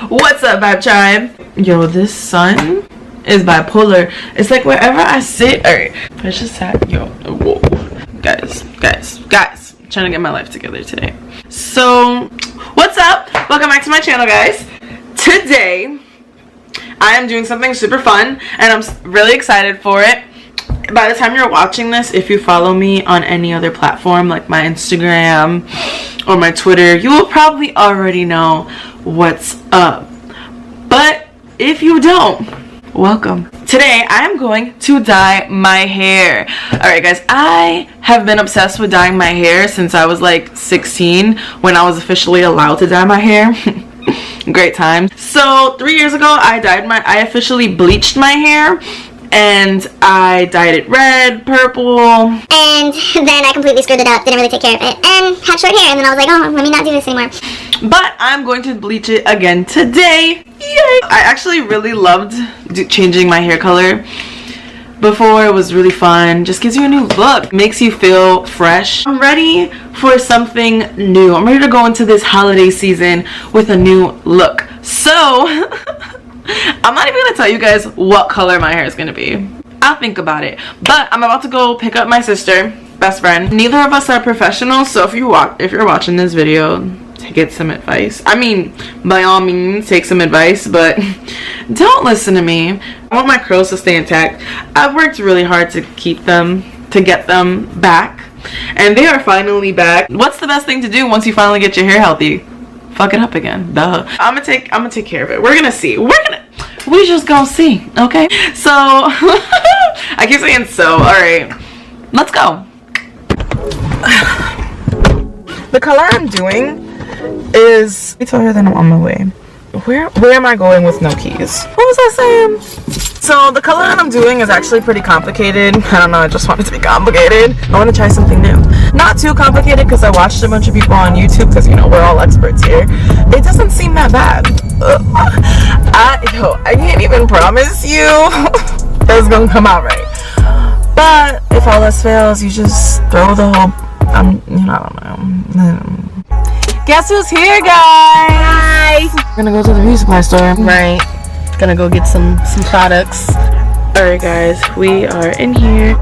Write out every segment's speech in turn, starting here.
What's up, Vibe Tribe? Yo, this sun is bipolar. It's like wherever I sit, alright, I just sat, yo, whoa. Guys, I'm trying to get my life together today. So, what's up? Welcome back to my channel, guys. Today, I am doing something super fun, and I'm really excited for it. By the time you're watching this, if you follow me on any other platform, like my Instagram or my Twitter, you will probably already know what's up. But if you don't, welcome. Today, I am going to dye my hair. Alright guys, I have been obsessed with dyeing my hair since I was like 16, when I was officially allowed to dye my hair. Great time. So 3 years ago, I officially bleached my hair. And I dyed it red, purple. And then I completely screwed it up, didn't really take care of it, and had short hair, and then I was like, oh, let me not do this anymore. But I'm going to bleach it again today. Yay! I actually really loved changing my hair color. Before, it was really fun. Just gives you a new look. Makes you feel fresh. I'm ready for something new. I'm ready to go into this holiday season with a new look. So... I'm not even gonna tell you guys what color my hair is gonna be. I'll think about it. But I'm about to go pick up my sister, best friend. Neither of us are professionals, so if you're watching this video, get some advice. I mean, by all means, take some advice, but don't listen to me. I want my curls to stay intact. I've worked really hard to get them back, and they are finally back. What's the best thing to do once you finally get your hair healthy? Fuck it up again. Duh. I'm gonna take care of it. We're gonna see. We just gonna see. Okay. So I keep saying so. All right. Let's go. The color I'm doing is. I told her that I'm on my way. Where am I going with no keys? What was I saying? So the color that I'm doing is actually pretty complicated. I don't know, I just want it to be complicated. I want to try something new. Not too complicated because I watched a bunch of people on YouTube because, you know, we're all experts here. It doesn't seem that bad. I can't even promise you that it's going to come out right. But if all else fails, you just throw the whole, I don't know. Guess who's here, guys? We're gonna go to the beauty supply store. Right. Gonna go get some products. Alright guys, we are in here.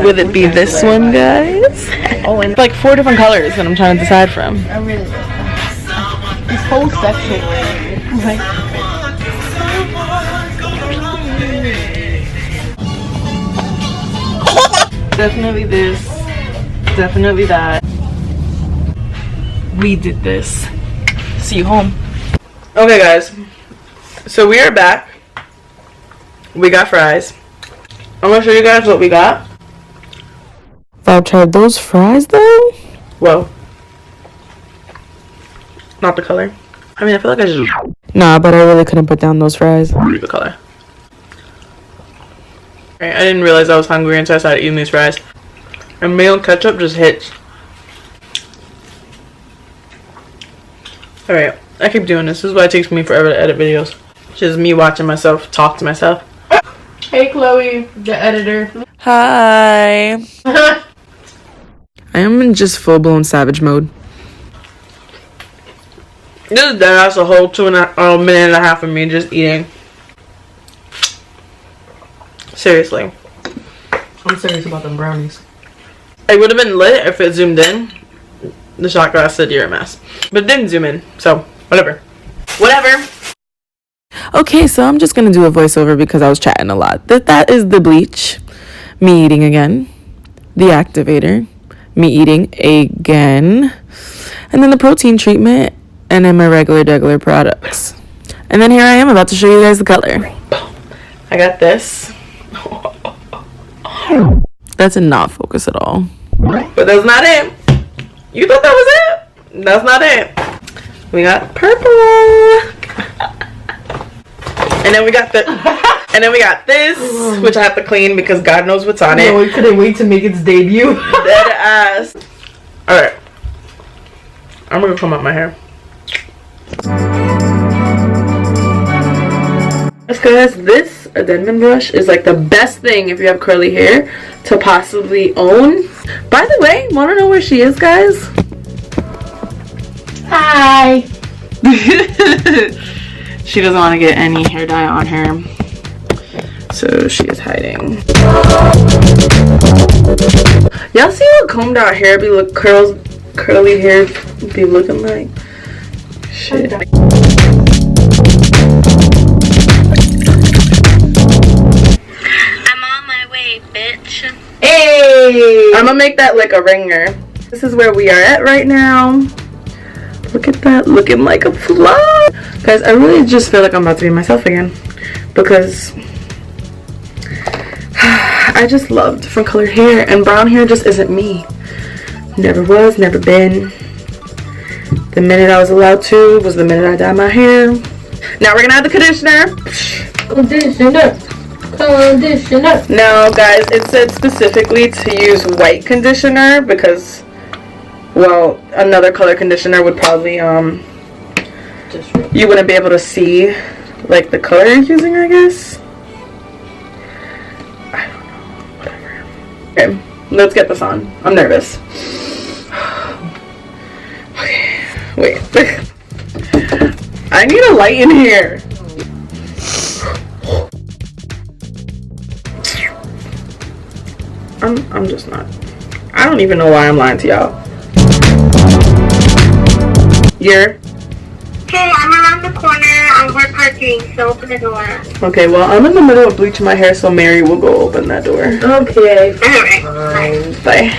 Would it be this one, guys? Oh, and like 4 different colors that I'm trying to decide from. I really like this whole section. Like, definitely this, definitely that. We did this. See you home. Okay guys, so we are back. We got fries. I'm gonna show you guys what we got. I've tried those fries though. Whoa. Not the color. I mean, I feel like I just... Nah, but I really couldn't put down those fries. The color. I didn't realize I was hungry until I started eating these fries. And mayo and ketchup just hits. Alright, I keep doing this. This is why it takes me forever to edit videos. It's just me watching myself talk to myself. hey Chloe, the editor. Hi. I am in just full-blown savage mode. This is deadass a whole minute and a half of me just eating. Seriously. I'm serious about them brownies. It would have been lit if it zoomed in. The shot glass said you're a mess. But it didn't zoom in, so whatever. Whatever. Okay, so I'm just going to do a voiceover because I was chatting a lot. That is the bleach. Me eating again. The activator. Me eating again. And then the protein treatment. And then my regular products. And then here I am about to show you guys the color. I got this. That did not focus at all. But that's not it. You thought that was it? That's not it. We got purple. And then we got this, which I have to clean because God knows what's on it. No, we couldn't wait to make its debut. Dead ass. Alright. I'm gonna comb out my hair. Because this a Denman brush is like the best thing if you have curly hair to possibly own. By the way, want to know where she is, guys? Hi. She doesn't want to get any hair dye on her, so she is hiding. Y'all see what combed out hair be look curly hair be looking like? Shit. I'm on my way, bitch. Hey. I'm gonna make that like a ringer. This is where we are at right now. Look at that, looking like a fly. Guys, I really just feel like I'm about to be myself again, because I just love different colored hair, and brown hair just isn't me. Never was, never been. The minute I was allowed to was the minute I dyed my hair. Now we're gonna add the conditioner. Conditioner. Conditioner. Now guys, it said specifically to use white conditioner because, well, another color conditioner would probably you wouldn't be able to see like the color you're using, I guess. I don't know, whatever. Okay, let's get this on. I'm nervous. Okay, wait. I need a light in here. I'm just not. I don't even know why I'm lying to y'all. You're? Hey, I'm around the corner. We're parking, so open the door. Okay, well, I'm in the middle of bleaching my hair, so Mary will go open that door. Okay. Alright. Bye.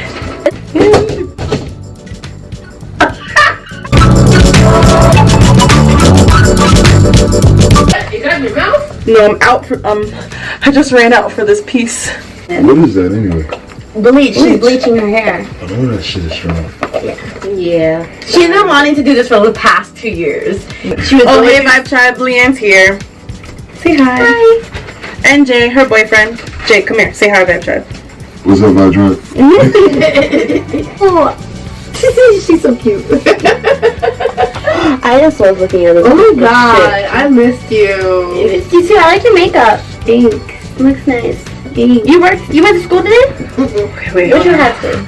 You got your mouth? No, I'm out for, I just ran out for this piece. What is that anyway? Bleach. She's bleaching her hair. I know that shit is strong. Yeah. She's been wanting to do this for the past 2 years. She was Oh, hey, Vibe Tribe, Leanne's here. Say hi. Hi. And Jay, her boyfriend. Jay, come here. Say hi, Vibe Tribe. What's up, my drunk? Oh, she's so cute. I just love looking at this. Oh my god, I missed you. You too. I like your makeup. Thanks. Looks nice. You went to school today? Wait, What's your hat today?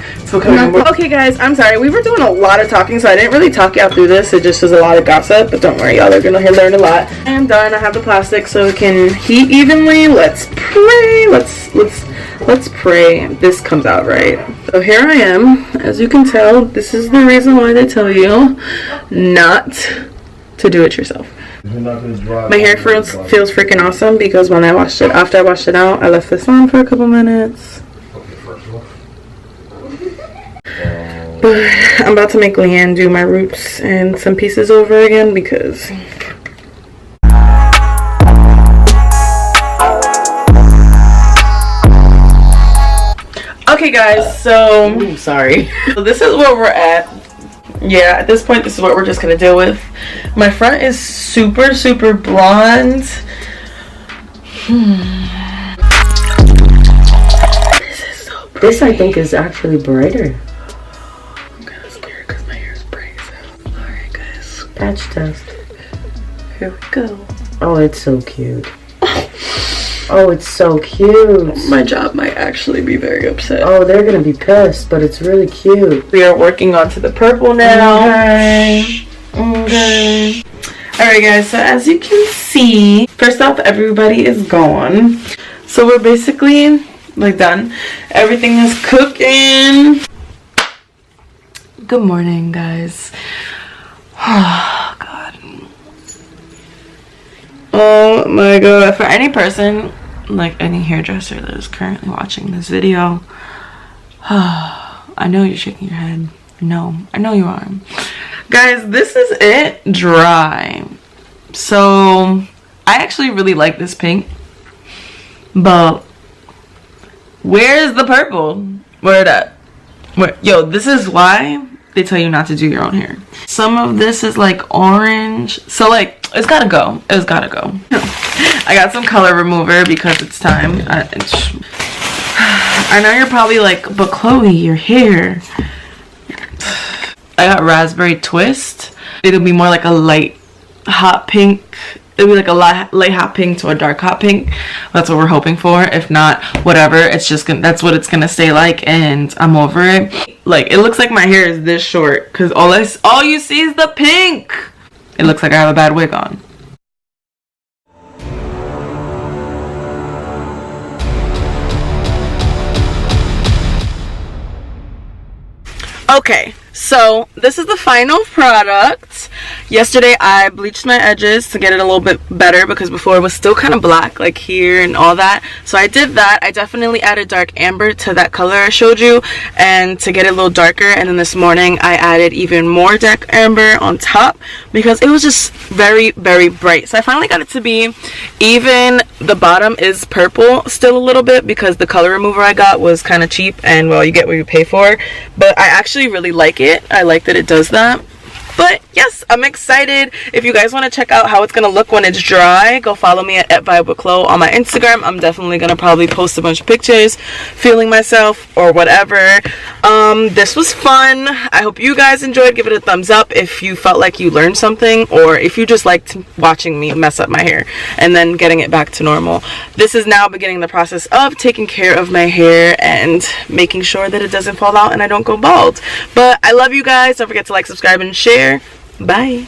Okay, guys, I'm sorry. We were doing a lot of talking, so I didn't really talk y'all through this. It just was a lot of gossip, but don't worry, y'all are gonna learn a lot. I am done. I have the plastic so it can heat evenly. Let's pray. Let's pray this comes out right. So here I am. As you can tell, this is the reason why they tell you not to do it yourself. My hair feels freaking awesome because when after I washed it out, I left this on for a couple minutes. But I'm about to make Leanne do my roots and some pieces over again because okay, guys, so I'm sorry. So this is where we're at. Yeah, at this point, this is what we're just gonna deal with. My front is super blonde. This is so bright. This, I think, is actually brighter. I'm kind of scared because my hair is bright. So, alright, guys. Patch test. Here we go. Oh, it's so cute. Oh, it's so cute. My job might actually be very upset. Oh, they're gonna be pissed, but it's really cute. We are working onto the purple now. Okay. Alright, guys, so as you can see, first off, everybody is gone. So we're basically like done. Everything is cooking. Good morning, guys. Oh god. Oh my god. For any person, like any hairdresser that is currently watching this video, I know you're shaking your head. No, I know you are. Guys, this is it dry. So I actually really like this pink, but where's the purple? Where that? Where? Yo, this is why they tell you not to do your own hair. Some of this is like orange, so like it's gotta go. It's gotta go. I got some color remover because it's time. I know you're probably like, but Chloe, your hair. I got raspberry twist. It'll be more like a light hot pink it'll be like a light hot pink to a dark hot pink. That's what we're hoping for. If not, whatever, it's just gonna, that's what it's gonna stay like, and I'm over it. Like, it looks like my hair is this short because all you see is the pink. It looks like I have a bad wig on. Okay, so this is the final product. Yesterday I bleached my edges to get it a little bit better because before it was still kind of black, like here and all that. So I did that. I definitely added dark amber to that color I showed you, and to get it a little darker. And then this morning I added even more dark amber on top because it was just very, very bright. So I finally got it to be even. The bottom is purple still a little bit because the color remover I got was kind of cheap, and well, you get what you pay for. But I actually really like it. I like that it does that. But yes, I'm excited. If you guys want to check out how it's gonna look when it's dry, go follow me at Vibe with Chloe on my Instagram. I'm definitely gonna probably post a bunch of pictures feeling myself or whatever. This was fun. I hope you guys enjoyed. Give it a thumbs up if you felt like you learned something, or if you just liked watching me mess up my hair and then getting it back to normal. This is now beginning the process of taking care of my hair and making sure that it doesn't fall out and I don't go bald. But I love you guys. Don't forget to like, subscribe, and share. Bye.